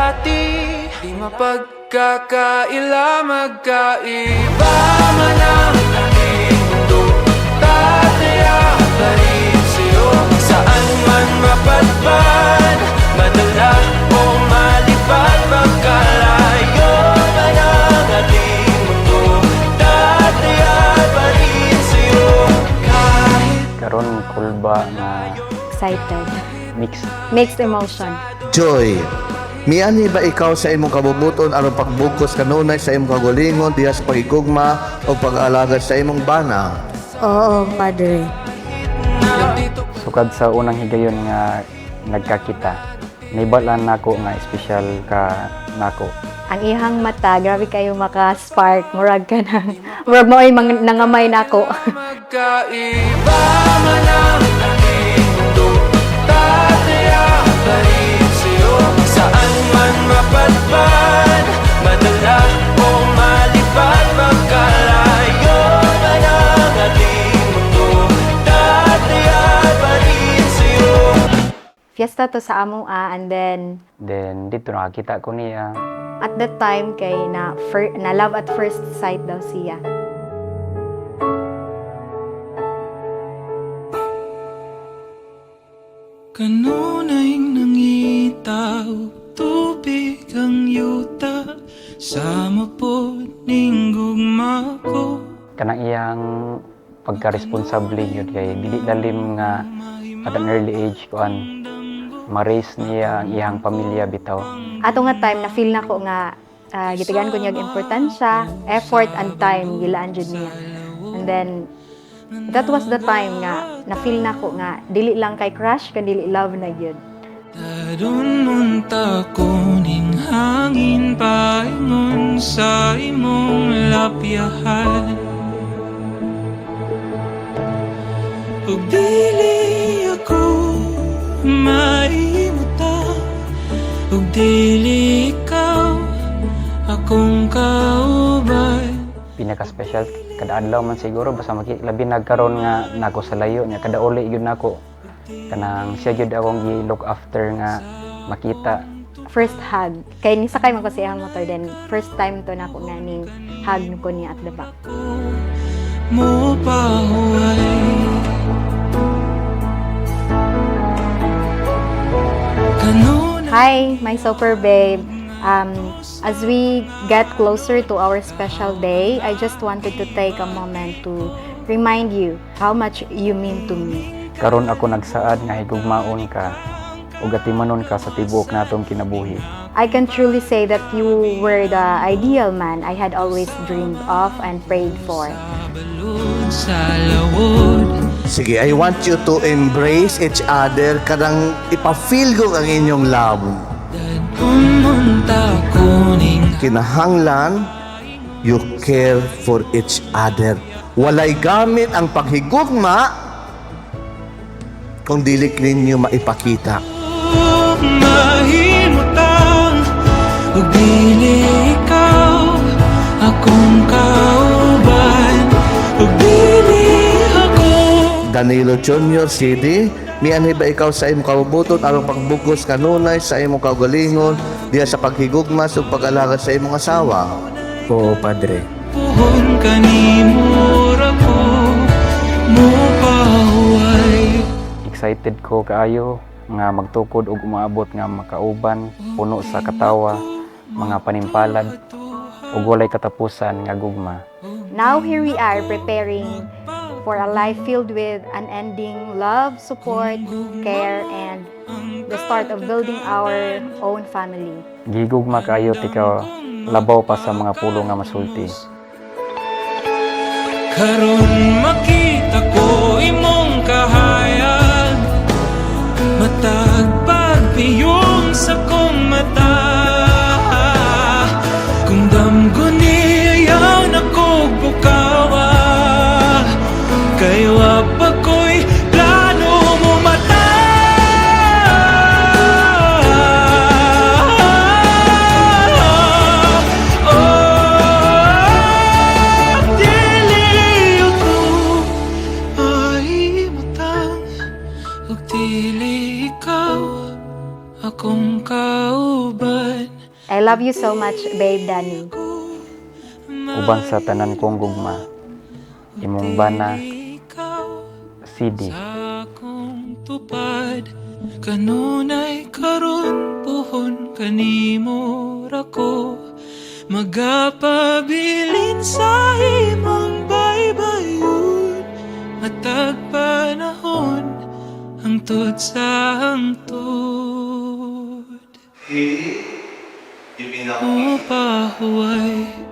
dati, di mapagkakaila, magkaiba man ang ating mundo. Tataya pa rin sa'yo, saan man mapadpad, madala o malipad, magkalayo man ang ating mundo. Tataya pa rin sa'yo, kahit Karon kulba na Excited. mixed emotion. Joy, miani ba ikaw sa imong kabubuton aron pagbukos kanunay sa imong kagulingon diha sa pagigugma o pag-aalaga sa imong bana? Oo, Padre. sukad sa unang higayon nga nagkakita. Naibalan nako nga espesyal ka nako. Ang ihang mata, grabe kayo maka-spark. Murag ka na. Murag mo ay nangamay na ako. magkaiba man ang ating mundo. Tataya pa rin sa'yo, saan man mapadpad, madala o malipad, magkalayo man ang ating mundo. Tataya pa rin sa'yo. Fiesta to sa amo and then Then dito nakakita ko niya. at that time kay na love at first sight daw siya. Kanunay nangitaw, tubig ang yuta, sama po ning gugma ko. Kanang iyang pagka-responsable yun kay dili lalim nga at an early age kuan ma-raise niya ang iyang pamilya bitaw. Ato nga time na feel nako nga gitigan ko niya og importansya, effort and time gilaan jud niya. And then that was the time nga na feel nako nga dili lang kay crush kan dili love na gyud. Daron munta kuning hangin paingon sa imong lapyahan. Ug dili ako maimuta, ug dili ikaw akong kauban. Pinaka-special kada adlaw man siguro basta labi nagkaron nga nako sa layo niya kada uli gyud nako. Kanang siya gyud akong gi-look after nga makita. First hug. Kay ni sakay man ko sa iyang motor then first time to nako nga ning hug ko niya at the back. Mo pahuway kanunay. Hi, my super babe. As we get closer to our special day, I just wanted to take a moment to remind you how much you mean to me. Karon ako nagsaad nga higugmaon ka ug atimanon ka sa tibuok natong kinabuhi. I can truly say that you were the ideal man I had always dreamed of and prayed for. Balud sa lawod. Sige, I want you to embrace each other kadang ipa-feel ko ang inyong love. Pumunta kuning Kinahanglan, you care for each other. Walay gamit ang paghigugma kung dili ninyo maipakita. mahimutang, ug dili ikaw akong kauban, ug dili ako. Danilo Jr. CD, mianhi ba ikaw sa imong kabubuton aron pagbugos kanunay sa imong kaugalingon diha sa paghigugma ug pag-alaga sa imong asawa? Oo, Padre. Puhon kanimo ra ko, mo pahuway. Excited ko kaayo nga magtukod ug umaabot nga makauban, puno sa katawa, mga panimpalad ug walay katapusan nga gugma. Now here we are preparing for a life filled with unending love, support, care, and the start of building our own family. Gigugma kaayo tikaw labaw pa sa mga pulo nga masulti. Karon makita ko imong kahayag, matag pagpiyong sa kong mata. Kung damgo niya na ko bukawa, kayo pa ko'y plano mo mata. Dili ako mahimutang, ug dili ikaw akong kauban. I love you so much, babe Danny. Uban sa tanan kong gugma, imong bana, CD. Sa akong tupad, kanunay karon puhon kanimo rako, magapabilin sa imong baybayon, matag panahon hangtod sa hangtod. O pahuway